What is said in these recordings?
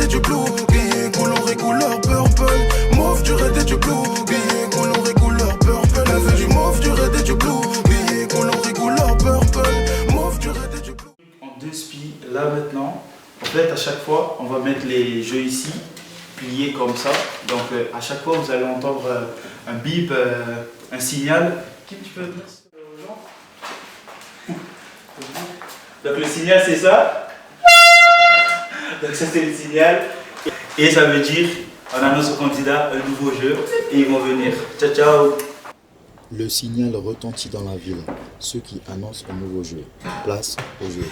red et du blue. Billet coloré couleur purple. Mauve du red et du blue. Billet coloré couleur purple. Elle veut du mauve, du red et du blue. Billet coloré couleur purple. Mauve du red et du blue. En 2 spi, là maintenant, en fait à chaque fois on va mettre les jeux ici, pliés comme ça. Donc à chaque fois vous allez entendre un bip, un signal. Qui tu peux dire aux gens? Donc le signal c'est ça. Donc ça c'est le signal. Et ça veut dire on annonce au candidat un nouveau jeu et ils vont venir. Ciao ciao. Le signal retentit dans la ville, ce qui annonce un nouveau jeu. Place au jeu.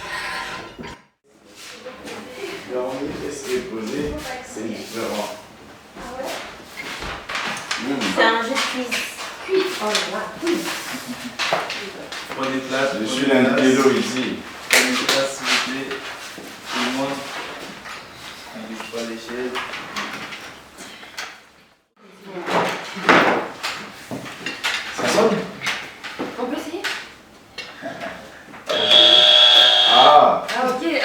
C'est différent. C'est un jeu de quiz. Oh là là, quiz. Prenez place. Je suis l'intello ici. Prenez place s'il vous plaît. Tout le monde. On bouge pas l'échelle. Ça sonne? On peut essayer? Ah, Ah ok,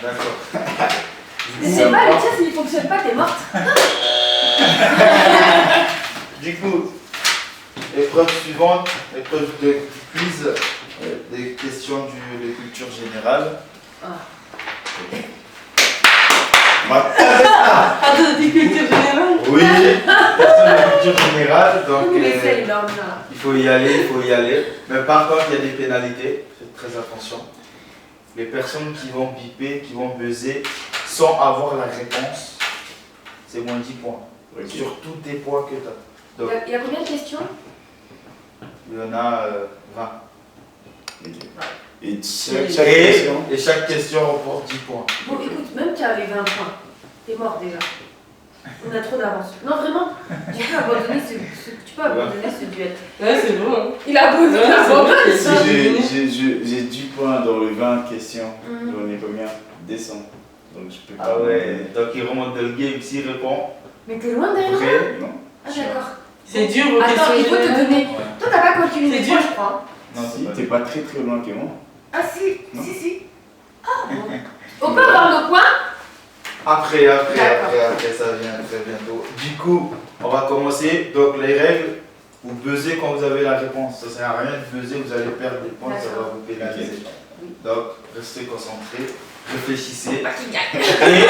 D'accord. mais c'est pas le tien, s'il fonctionne pas, t'es morte. Du coup, épreuve suivante, épreuve de quiz, des questions de culture générale. Attends, des cultures générales? Oui, questions de culture générale, donc Mais c'est énorme là. il faut y aller, il faut y aller. Mais par contre, il y a des pénalités, faites très attention. Les personnes qui vont biper, qui vont buzzer, sans avoir la réponse, c'est moins 10 points. ok. Sur tous tes points que tu as. Donc, Il y a combien de questions? il y en a 20. Ok. Et chaque Et, question. et chaque question remporte 10 points. Bon, écoute, même tu avais 20 points. T'es mort déjà. On a trop d'avance. Non, vraiment, tu peux abandonner ce duel. Ouais, c'est bon. Hein. Il a abandonné, Ouais, il a c'est bon. abandonné. J'ai 10 points dans les 20 questions. Mhm. J'en ai combien? 200. Donc je peux pas. Ah ouais, donc il remonte dans le game, s'il répond Mais t'es loin derrière moi. vrai. Non. Ah d'accord. C'est dur aux Attends, questions il faut te générales. donner. Toi, t'as pas calculé C'est les dur. points, je crois. Non, Si, c'est pas t'es pas très très loin que moi. Ah si, Non. si. Ah bon. On peut avoir nos points? Après, D'accord. ça vient très bientôt. Du coup, on va commencer. Donc les règles, vous buzzez quand vous avez la réponse. Ça sert à rien de buzzer, vous allez perdre des points, ça va vous pénaliser. Donc restez concentrés, réfléchissez. Et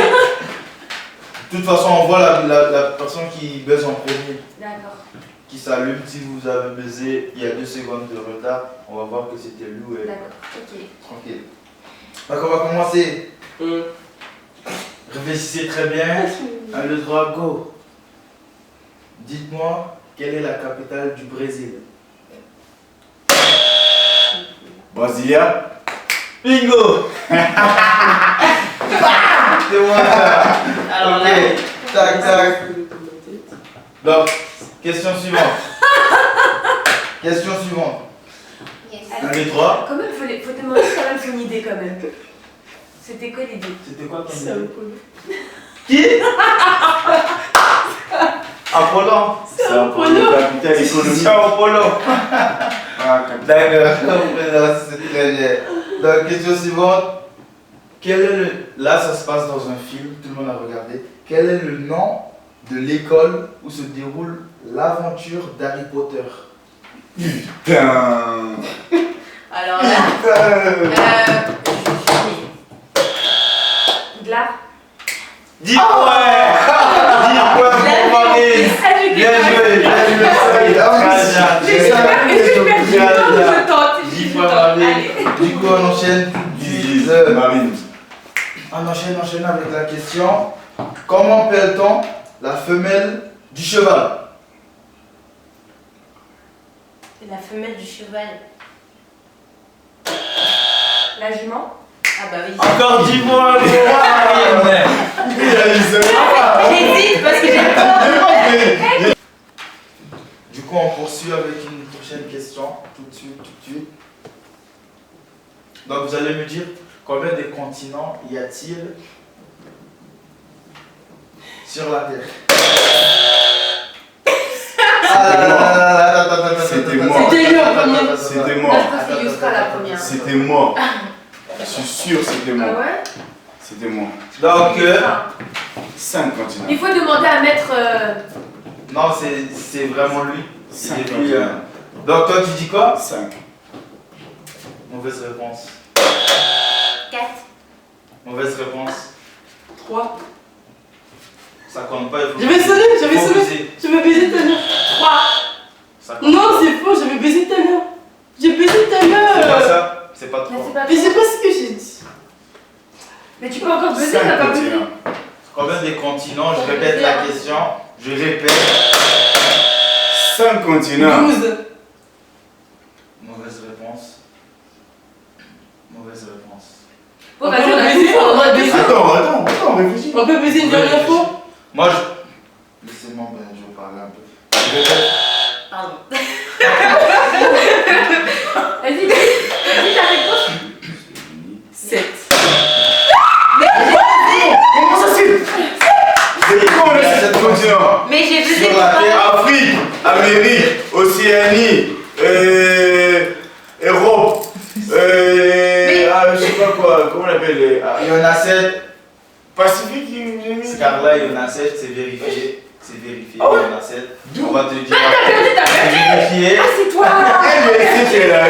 de toute façon, on voit la personne qui buzz en premier, D'accord. qui s'allume. Si vous avez buzzé, il y a 2 secondes de retard, on va voir que c'était Lou et D'accord, ok. tranquille. Donc on va commencer. Réfléchissez très bien. 1, 2, 3, go. Dites-moi, quelle est la capitale du Brésil? Brasilia. Bingo. C'est moi ça. Alors Ok. là. Tac, tac. Donc, question suivante. Question suivante. Yes. 1, 2, 3. Quand même, faut demander quand même son idée quand même. C'était quoi l'idée? C'était quoi ton C'est idée? un peu. Qui? Apollon. C'est un peu le capital économique. C'est Apollon. Ah, capital. D'accord, c'est très bien. Donc, question suivante. Quel est le... Là, ça se passe dans un film, tout le monde a regardé. Quel est le nom de l'école où se déroule l'aventure d'Harry Potter? Putain. Alors là, de là. 10 points. 10 points pour Marine. Bien joué, bien joué. Est-ce que je perds du temps ou je tente? 10 points Marine. Du coup, on enchaîne tout de suite. Marine. On enchaîne avec la question. Comment appelle-t-on la femelle du cheval? La femelle du cheval. La jument? Ah bah oui. Encore 10 points pour Marine. J'hésite parce que j'ai peur. Du coup, on poursuit avec une prochaine question. Tout de suite. Donc, vous allez me dire combien de continents y a-t-il sur la Terre? C'était moi. C'était lui en premier. C'était Moi, moi. je crois que c'est Yuska la première. C'était moi. Je suis sûr que c'était Ah moi. ouais? C'était moi. Donc, 5 continents. Il faut demander à mettre. Non, c'est vraiment lui. Cinq C'est lui. continents. Donc toi, tu dis quoi? 5. Mauvaise réponse. 4. Mauvaise réponse. 3. Ça compte pas. il faut- J'avais sonné, j'avais faut sonné. baiser. J'avais baisé tout à l'heure. 3. Ça compte Non, pas. c'est faux, j'avais baisé tout à l'heure. J'ai baisé tout à C'est pas l'heure. ça. C'est pas Mais trop. c'est pas Mais c'est pas ce que j'ai dit. Mais tu peux encore buzzer, 5 t'as pas buzzé. continents. Combien des continents? Je Faut répète baiser, la hein. question. Je répète. 5 continents. 12. Mauvaise réponse. Mauvaise réponse. Bon, On vas-y, peut on a baiser, dit, on va baiser. Attends, réfléchis. On peut baiser une dernière fois. Moi, je. Laissez-moi, je vais parler un peu. Je répète. Pardon. Vas-y, dis ta réponse. 7. Comment ça c'est? C'est quoi les 7 continents? Mais j'ai buzzé Sur pour la pas. terre. Afrique, Amérique, Océanie, Europe, je sais pas quoi, comment on l'appelle? Il y en a 7. Pacifique, j'ai mis. Scarla, il y en a 7, c'est vérifié. C'est vérifié, Ah ouais. il y en a 7. On va te dire. T'as perdu, t'as C'est perdu. vérifié. Ah, c'est toi. C'est la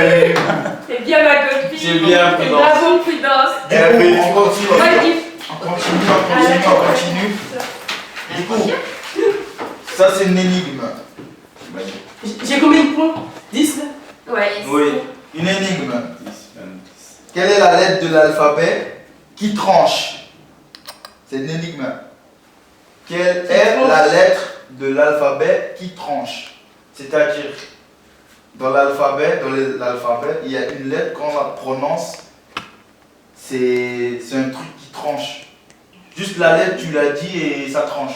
C'est bien ma copine. C'est bien, Prudence. Bravo, Prudence. Elle avait On continue. Moi, je dis. On continue. Du coup, ça c'est une énigme. J'ai combien de points? 10 là? Ouais. Oui, une énigme. Quelle est la lettre de l'alphabet qui tranche? C'est une énigme. Quelle est la lettre de l'alphabet qui tranche? C'est-à-dire, dans l'alphabet, il y a une lettre, quand on la prononce, c'est un truc qui tranche. Juste la lettre, tu l'as dit et ça tranche.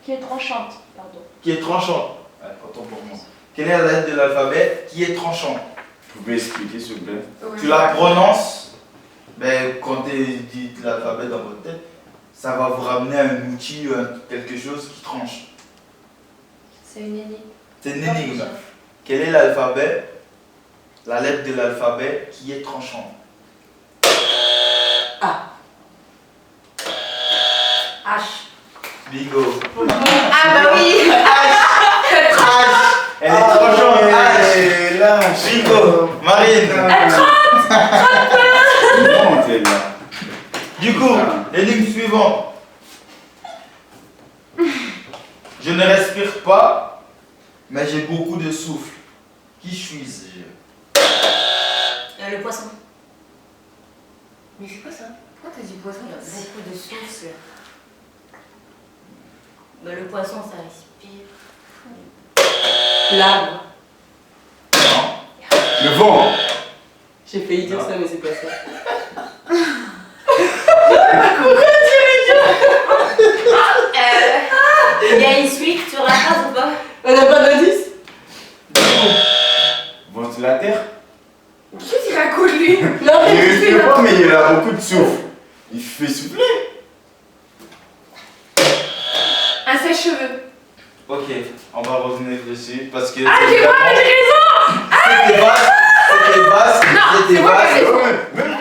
Qui est tranchante, pardon. Qui est tranchant. Ouais, autant pour moi. Quelle est la lettre de l'alphabet qui est tranchant? Vous pouvez expliquer s'il vous plaît? Tu la prononces, ben, quand tu dis l'alphabet dans votre tête, ça va vous ramener à un outil, quelque chose qui tranche. C'est une énigme. C'est une énigme. Quel est l'alphabet, la lettre de l'alphabet qui est tranchante? H. Bingo. Ah bah oui. Elle est tranchante. Et là, Bingo. Marine. non, t'es là. Du coup, l'énigme suivante. Je ne respire pas, mais j'ai beaucoup de souffle. Qui suis-je? Le poisson. Mais c'est quoi ça? Pourquoi t'as dit poisson? Il y a beaucoup de souffle. Bah, le poisson, ça respire. L'arbre. Le vent. J'ai failli dire ça, mais c'est pas ça. Il y a une suite sur la phrase ou pas? On n'a pas d'indice? Ventilateur. Qu'est-ce qu'il raconte lui? Non, Il mais respire pas, mais il a beaucoup de souffle. Il fait souffler. Un sèche-cheveux. Ok, on va revenir dessus parce que. Ah, j'ai raison! C'était vaste, Non, c'était c'est moi qui ai vaste. raison. Même